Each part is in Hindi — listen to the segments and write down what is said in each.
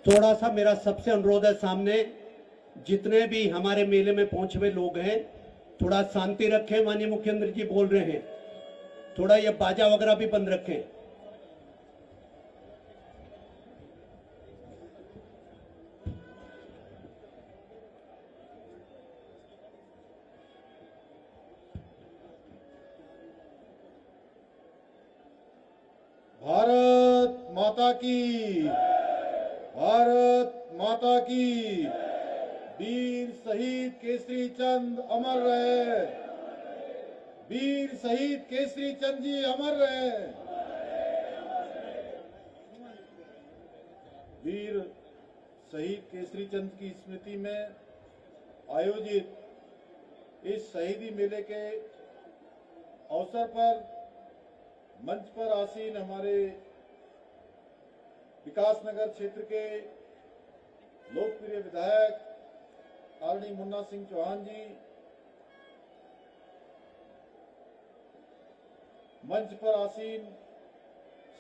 थोड़ा सा मेरा सबसे अनुरोध है, सामने जितने भी हमारे मेले में पहुंचे हुए लोग हैं, थोड़ा शांति रखें। माननीय मुख्यमंत्री जी बोल रहे हैं, थोड़ा ये बाजा वगैरह भी बंद रखें। भारत माता की, भारत माता की। वीर शहीद केसरी चंद अमर रहे, वीर शहीद केसरी चंद जी अमर रहे। वीर शहीद केसरी चंद की स्मृति में आयोजित इस शहीदी मेले के अवसर पर मंच पर आसीन हमारे विकासनगर क्षेत्र के लोकप्रिय विधायक आदरणीय मुन्ना सिंह चौहान जी, मंच पर आसीन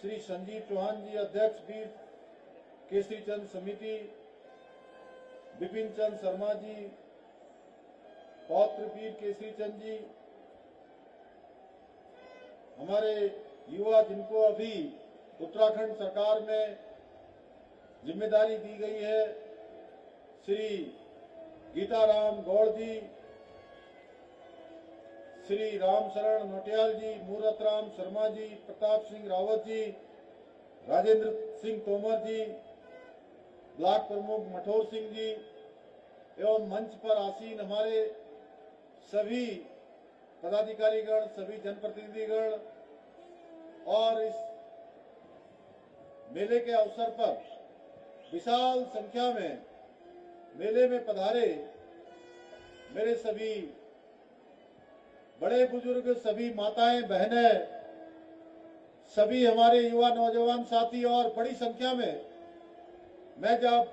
श्री संजीव चौहान जी, अध्यक्ष वीर केसरी चंद समिति, विपिन चंद शर्मा जी, पौत्र वीर केसरी चंद जी, हमारे युवा जिनको अभी उत्तराखंड सरकार में जिम्मेदारी दी गई है, श्री गीताराम गौड़ जी, श्री रामशरण नोटियाल जी, मूरतराम शर्मा जी, प्रताप सिंह रावत जी, राजेंद्र सिंह तोमर जी, ब्लॉक प्रमुख मठोर सिंह जी एवं मंच पर आसीन हमारे सभी पदाधिकारीगण, सभी जनप्रतिनिधिगण और इस मेले के अवसर पर विशाल संख्या में मेले में पधारे मेरे सभी बड़े बुजुर्ग, सभी माताएं बहनें, सभी हमारे युवा नौजवान साथी और बड़ी संख्या में मैं जब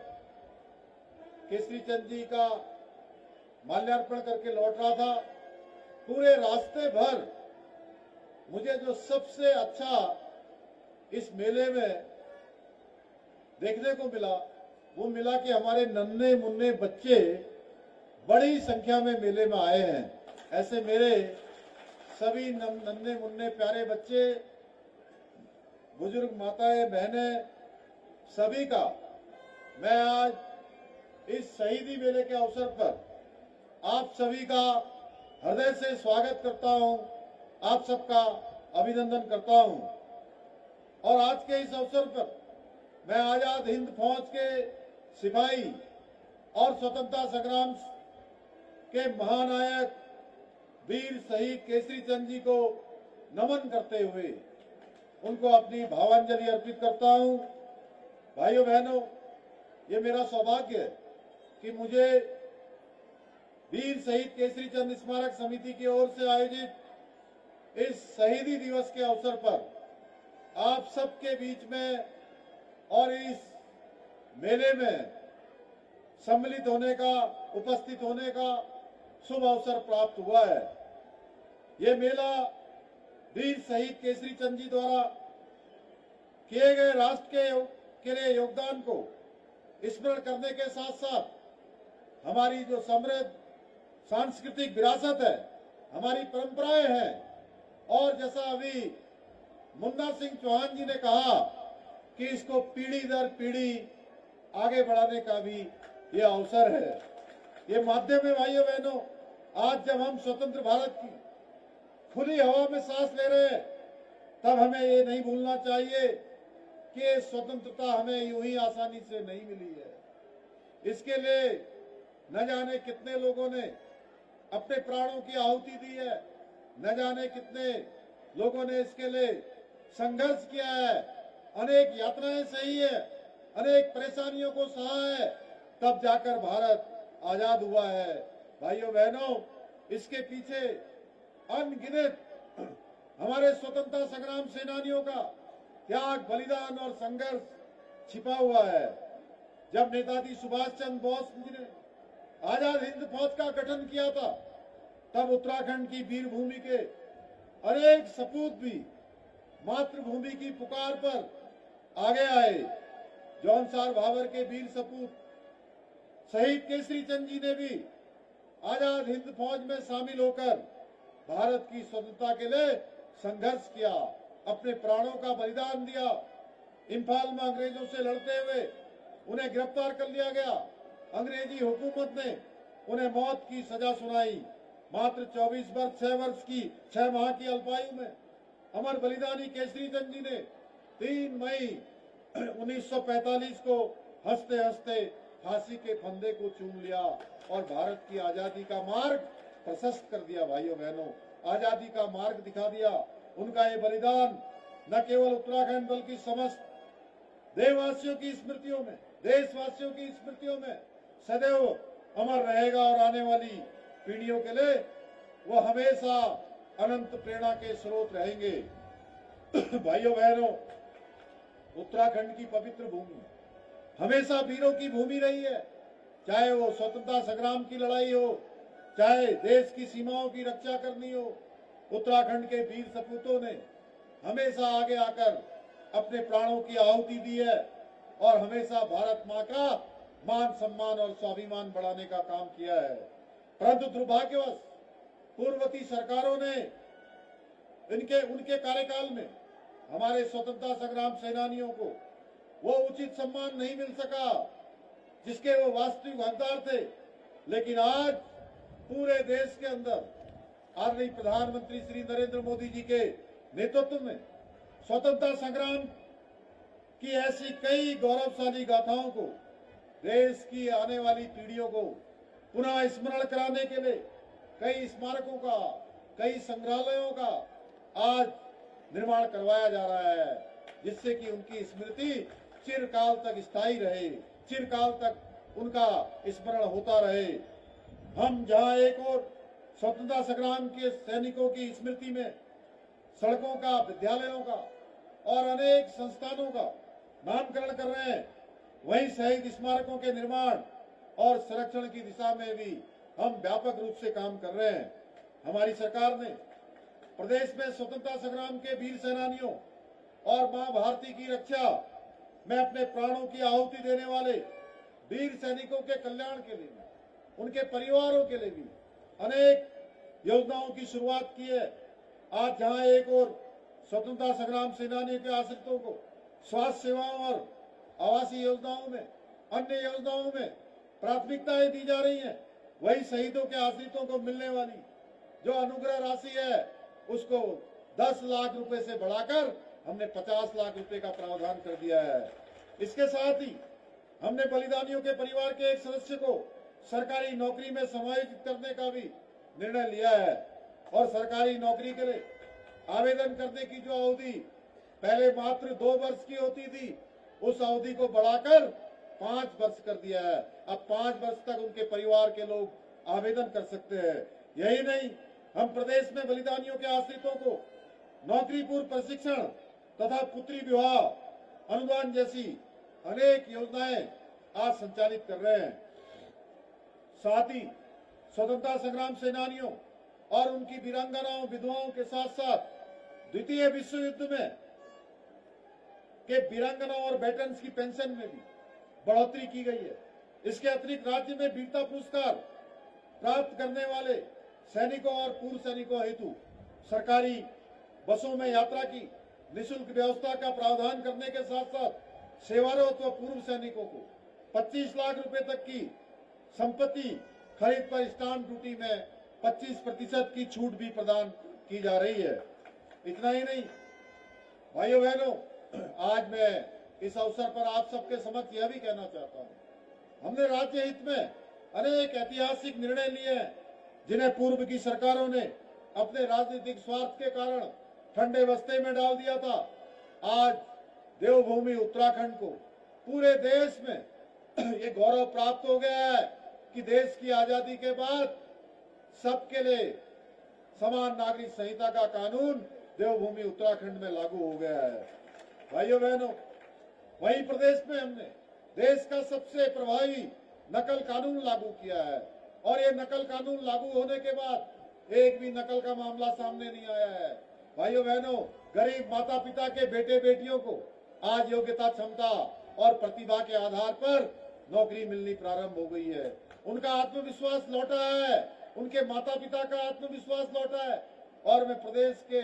केसरी चंद जी का माल्यार्पण करके लौट रहा था, पूरे रास्ते भर मुझे जो सबसे अच्छा इस मेले में देखने को मिला वो मिला कि हमारे नन्हे मुन्ने बच्चे बड़ी संख्या में मेले में आए हैं। ऐसे मेरे सभी नन्हे मुन्ने प्यारे बच्चे, बुजुर्ग माताएं बहनें, सभी का मैं आज इस शहीदी मेले के अवसर पर आप सभी का हृदय से स्वागत करता हूं, आप सबका अभिनंदन करता हूं। और आज के इस अवसर पर मैं आजाद हिंद फौज के सिपाही और स्वतंत्रता संग्राम के महानायक वीर शहीद केसरी चंद जी को नमन करते हुए उनको अपनी भावांजलि अर्पित करता हूं। भाइयों बहनों, ये मेरा सौभाग्य है कि मुझे वीर शहीद केसरी चंद स्मारक समिति की ओर से आयोजित इस शहीदी दिवस के अवसर पर आप सबके बीच में और इस मेले में सम्मिलित होने का, उपस्थित होने का शुभ अवसर प्राप्त हुआ है। ये मेला वीर शहीद केसरी चंद जी द्वारा किए गए राष्ट्र के लिए योगदान को स्मरण करने के साथ साथ हमारी जो समृद्ध सांस्कृतिक विरासत है, हमारी परंपराएं हैं, और जैसा अभी मुन्ना सिंह चौहान जी ने कहा कि इसको पीढ़ी दर पीढ़ी आगे बढ़ाने का भी ये अवसर है, ये माध्यम है। भाइयों बहनों, आज जब हम स्वतंत्र भारत की खुली हवा में सांस ले रहे हैं, तब हमें ये नहीं भूलना चाहिए कि स्वतंत्रता हमें यूं ही आसानी से नहीं मिली है। इसके लिए न जाने कितने लोगों ने अपने प्राणों की आहुति दी है, न जाने कितने लोगों ने इसके लिए संघर्ष किया है, अनेक यातनाएं सही है, अनेक परेशानियों को सहा है, तब जाकर भारत आजाद हुआ है। भाइयों बहनों, इसके पीछे अनगिनत हमारे स्वतंत्रता संग्राम सेनानियों का त्याग, बलिदान और संघर्ष छिपा हुआ है। जब नेताजी सुभाष चंद्र बोस जी ने आजाद हिंद फौज का गठन किया था, तब उत्तराखंड की वीर भूमि के अनेक सपूत भी मातृभूमि की पुकार पर आगे आए जौनसार भावर के वीर सपूत शहीद केसरी चंद जी ने भी आजाद हिंद फौज में शामिल होकर भारत की स्वतंत्रता के लिए संघर्ष किया, अपने प्राणों का बलिदान दिया। इम्फाल में अंग्रेजों से लड़ते हुए उन्हें गिरफ्तार कर लिया गया। अंग्रेजी हुकूमत ने उन्हें मौत की सजा सुनाई। मात्र 6 माह की अल्पायु में अमर बलिदानी केसरी चंद जी ने 3 मई 1945 को हंसते हंसते फांसी के फंदे को चूम लिया और भारत की आजादी का मार्ग प्रशस्त कर दिया। भाइयों बहनों, आजादी का मार्ग दिखा दिया। उनका ये बलिदान न केवल उत्तराखंड बल्कि समस्त देशवासियों की स्मृतियों में सदैव अमर रहेगा और आने वाली पीढ़ियों के लिए वो हमेशा अनंत प्रेरणा के स्रोत रहेंगे। भाइयों बहनों, उत्तराखंड की पवित्र भूमि हमेशा वीरों की भूमि रही है। चाहे वो स्वतंत्रता संग्राम की लड़ाई हो, चाहे देश की सीमाओं की रक्षा करनी हो, उत्तराखंड के वीर सपूतों ने हमेशा आगे आकर अपने प्राणों की आहुति दी है और हमेशा भारत मां का मान सम्मान और स्वाभिमान बढ़ाने का काम किया है। परंतु दुर्भाग्यवश पूर्ववर्ती सरकारों ने उनके कार्यकाल में हमारे स्वतंत्रता संग्राम सेनानियों को वो उचित सम्मान नहीं मिल सका जिसके वो वास्तविक हकदार थे। लेकिन आज पूरे देश के अंदर आदरणीय प्रधानमंत्री श्री नरेंद्र मोदी जी के नेतृत्व में स्वतंत्रता संग्राम की ऐसी कई गौरवशाली गाथाओं को देश की आने वाली पीढ़ियों को पुनः स्मरण कराने के लिए कई स्मारकों का, कई संग्रहालयों का आज निर्माण करवाया जा रहा है, जिससे कि उनकी स्मृति चिरकाल तक स्थायी रहे, चिरकाल तक उनका स्मरण होता रहे। हम जहां एक और स्वतंत्रता संग्राम के सैनिकों की स्मृति में सड़कों का, विद्यालयों का और अनेक संस्थानों का नामकरण कर रहे हैं, वहीं शहीद स्मारकों के निर्माण और संरक्षण की दिशा में भी हम व्यापक रूप से काम कर रहे हैं। हमारी सरकार ने प्रदेश में स्वतंत्रता संग्राम के वीर सेनानियों और मां भारती की रक्षा में अपने प्राणों की आहुति देने वाले वीर सैनिकों के कल्याण के लिए, उनके परिवारों के लिए भी अनेक योजनाओं की शुरुआत की है। आज जहां एक और स्वतंत्रता संग्राम सेनानियों के आश्रितों को स्वास्थ्य सेवाओं और आवासीय योजनाओं में, अन्य योजनाओं में प्राथमिकताएं दी जा रही हैं, वही शहीदों के आश्रितों को मिलने वाली जो अनुग्रह राशि है उसको 10 लाख रुपए से बढ़ाकर हमने 50 लाख रुपए का प्रावधान कर दिया है। इसके साथ ही हमने बलिदानियों के परिवार के एक सदस्य को सरकारी नौकरी में समायोजित करने का भी निर्णय लिया है और सरकारी नौकरी के लिए आवेदन करने की जो अवधि पहले मात्र 2 वर्ष की होती थी, उस अवधि को बढ़ाकर 5 वर्ष कर दिया है। अब 5 वर्ष तक उनके परिवार के लोग आवेदन कर सकते हैं। यही नहीं, हम प्रदेश में बलिदानियों के आश्रितों को नौकरी पूर्व प्रशिक्षण तथा पुत्री विवाह अनुदान जैसी अनेक योजनाएं आज संचालित कर रहे हैं। साथ ही स्वतंत्रता संग्राम सेनानियों और उनकी वीरांगनाओं, विधवाओं के साथ साथ द्वितीय विश्व युद्ध में के वीरांगनाओं और वेटरन्स की पेंशन में भी बढ़ोतरी की गई है। इसके अतिरिक्त राज्य में वीरता पुरस्कार प्राप्त करने वाले सैनिकों और पूर्व सैनिकों हेतु सरकारी बसों में यात्रा की निःशुल्क व्यवस्था का प्रावधान करने के साथ साथ सेवारत व पूर्व सैनिकों को 25 लाख रुपए तक की संपत्ति खरीद पर स्टाम्प ड्यूटी में 25% की छूट भी प्रदान की जा रही है। इतना ही नहीं भाइयों बहनों, आज मैं इस अवसर पर आप सबके समक्ष यह भी कहना चाहता हूं, हमने राज्य हित में अनेक ऐतिहासिक निर्णय लिए हैं जिन्हें पूर्व की सरकारों ने अपने राजनीतिक स्वार्थ के कारण ठंडे बस्ते में डाल दिया था। आज देवभूमि उत्तराखंड को पूरे देश में ये गौरव प्राप्त हो गया है कि देश की आजादी के बाद सबके लिए समान नागरिक संहिता का कानून देवभूमि उत्तराखंड में लागू हो गया है। भाइयों बहनों, वहीं प्रदेश में हमने देश का सबसे प्रभावी नकल कानून लागू किया है और ये नकल कानून लागू होने के बाद एक भी नकल का मामला सामने नहीं आया है। भाइयों बहनों, गरीब माता पिता के बेटे बेटियों को आज योग्यता, क्षमता और प्रतिभा के आधार पर नौकरी मिलनी प्रारंभ हो गई है। उनका आत्मविश्वास लौटा है, उनके माता पिता का आत्मविश्वास लौटा है। और मैं प्रदेश के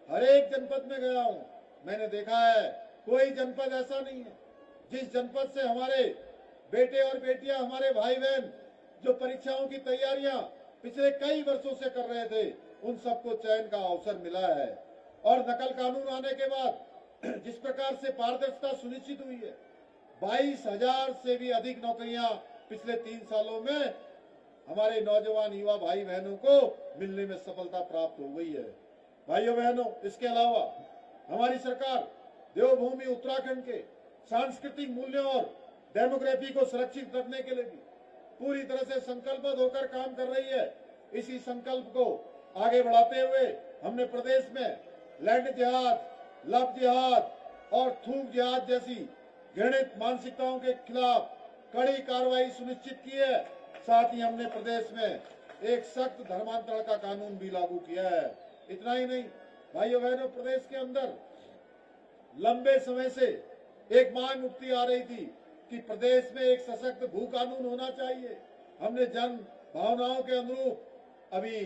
हर एक जनपद में गया हूं, मैंने देखा है कोई जनपद ऐसा नहीं है जिस जनपद से हमारे बेटे और बेटियां, हमारे भाई बहन जो परीक्षाओं की तैयारियां पिछले कई वर्षों से कर रहे थे, उन सबको चयन का अवसर मिला है। और नकल कानून आने के बाद जिस प्रकार से पारदर्शिता सुनिश्चित हुई है, 22,000 से भी अधिक नौकरियां पिछले 3 सालों में हमारे नौजवान युवा भाई बहनों को मिलने में सफलता प्राप्त हो गई है। भाइयों बहनों, इसके अलावा हमारी सरकार देवभूमि उत्तराखंड के सांस्कृतिक मूल्यों और डेमोग्राफी को सुरक्षित रखने के लिए भी पूरी तरह से संकल्पबद्ध होकर काम कर रही है। इसी संकल्प को आगे बढ़ाते हुए हमने प्रदेश में लैंड जिहाद, लव जिहाद और थूक जिहाद जैसी घृणित मानसिकताओं के खिलाफ कड़ी कार्रवाई सुनिश्चित की है। साथ ही हमने प्रदेश में एक सख्त धर्मांतरण का कानून भी लागू किया है। इतना ही नहीं भाइयों बहनों, प्रदेश के अंदर लंबे समय से एक मांग उठती आ रही थी कि प्रदेश में एक सशक्त भू कानून होना चाहिए। हमने जन भावनाओं के अनुरूप अभी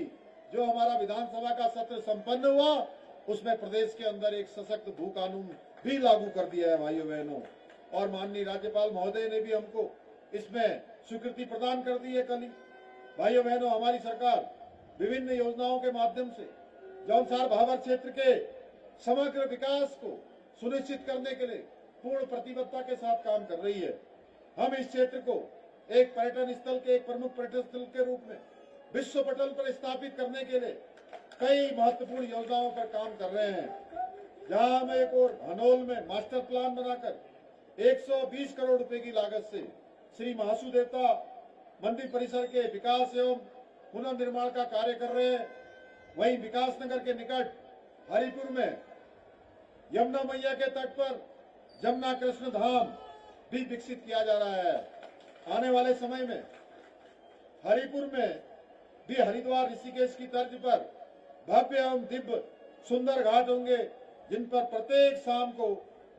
जो हमारा विधानसभा का सत्र संपन्न हुआ, उसमें प्रदेश के अंदर एक सशक्त भू कानून भी लागू कर दिया है भाइयों बहनों। और माननीय राज्यपाल महोदय ने भी हमको इसमें स्वीकृति प्रदान कर दी है कल ही। भाइयों बहनों, हमारी सरकार विभिन्न योजनाओं के माध्यम से जौनसार भाबर क्षेत्र के समग्र विकास को सुनिश्चित करने के लिए पूर्ण प्रतिबद्धता के साथ काम कर रही है। हम इस क्षेत्र को एक पर्यटन स्थल के, एक प्रमुख पर्यटन स्थल के रूप में विश्व पटल पर स्थापित करने के लिए कई महत्वपूर्ण योजनाओं पर काम कर रहे हैं। जहां हम एक और हनोल में मास्टर प्लान बनाकर 120 करोड़ रुपए की लागत से श्री महासू देवता मंदिर परिसर के विकास एवं पुनर्निर्माण का कार्य कर रहे हैं। वहीं विकासनगर के निकट हरिपुर में यमुना मैया के तट पर जमुना कृष्ण धाम भी विकसित किया जा रहा है। आने वाले समय में हरिपुर में भी हरिद्वार ऋषिकेश की तर्ज पर भव्य एवं दिव्य सुंदर घाट होंगे, जिन पर प्रत्येक शाम को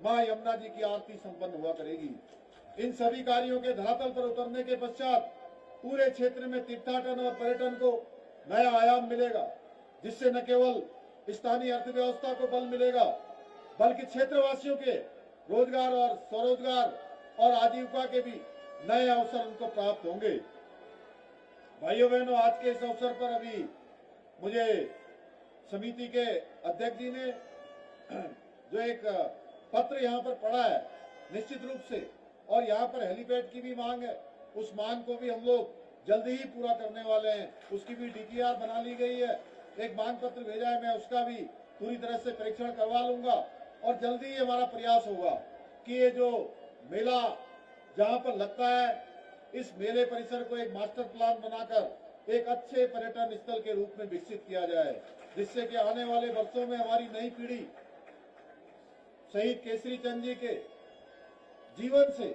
मां यमुना जी की आरती संपन्न हुआ करेगी। इन सभी कार्यों के धरातल पर उतरने के पश्चात पूरे क्षेत्र में तीर्थाटन और पर्यटन को नया आयाम मिलेगा, जिससे न केवल स्थानीय अर्थव्यवस्था को बल मिलेगा, बल्कि क्षेत्रवासियों के रोजगार और स्वरोजगार और आजीविका के भी नए अवसर उनको प्राप्त होंगे। भाइयों बहनों, आज के इस अवसर पर अभी मुझे समिति के अध्यक्ष जी ने जो एक पत्र यहाँ पर पढ़ा है, निश्चित रूप से, और यहाँ पर हेलीपैड की भी मांग है, उस मांग को भी हम लोग जल्दी ही पूरा करने वाले हैं। उसकी भी डीपीआर बना ली गई है, एक मांग पत्र भेजा है, मैं उसका भी पूरी तरह से परीक्षण करवा लूंगा और जल्दी ही हमारा प्रयास होगा कि ये जो मेला जहाँ पर लगता है, इस मेले परिसर को एक मास्टर प्लान बनाकर एक अच्छे पर्यटन स्थल के रूप में विकसित किया जाए, जिससे कि आने वाले वर्षों में हमारी नई पीढ़ी शहीद केसरी चंद जी के जीवन से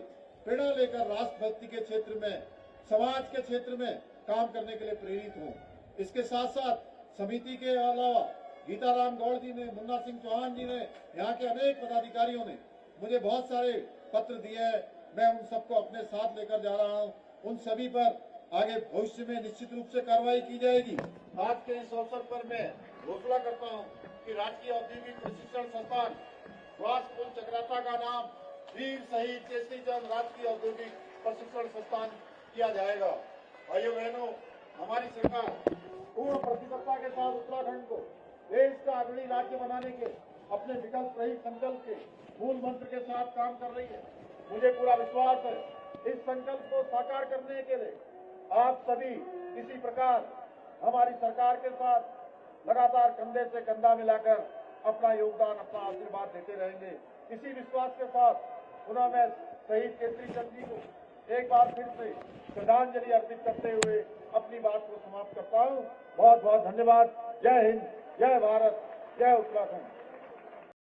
प्रेरणा लेकर राष्ट्रभक्ति के क्षेत्र में, समाज के क्षेत्र में काम करने के लिए प्रेरित हों। इसके साथ साथ समिति के अलावा गीताराम गौड़ जी ने, मुन्ना सिंह चौहान जी ने, यहाँ के अनेक पदाधिकारियों ने मुझे बहुत सारे पत्र दिए हैं। मैं उन सबको अपने साथ लेकर जा रहा हूँ। उन सभी पर आगे भविष्य में निश्चित रूप से कार्रवाई की जाएगी। आज के इस अवसर पर मैं घोषणा करता हूँ कि राजकीय औद्योगिक प्रशिक्षण संस्थान वासपुर चक्राता का नाम वीर शहीद केसरी चंद राजकीय औद्योगिक प्रशिक्षण संस्थान किया जाएगा। भाइयों बहनों, हमारी सरकार पूर्ण प्रतिबद्धता के साथ उत्तराखंड को देश का अग्रणी राज्य बनाने के अपने विकल्प रहित संकल्प के मूल मंत्र के साथ काम कर रही है। मुझे पूरा विश्वास है इस संकल्प को साकार करने के लिए आप सभी इसी प्रकार हमारी सरकार के साथ लगातार कंधे से कंधा मिलाकर अपना योगदान, अपना आशीर्वाद देते रहेंगे। इसी विश्वास के साथ पुनः मैं शहीद केसरी चंद जी को एक बार फिर से श्रद्धांजलि अर्पित करते हुए अपनी बात को समाप्त करता हूँ। बहुत बहुत धन्यवाद। जय हिंद, जय भारत, जय उत्तराखंड।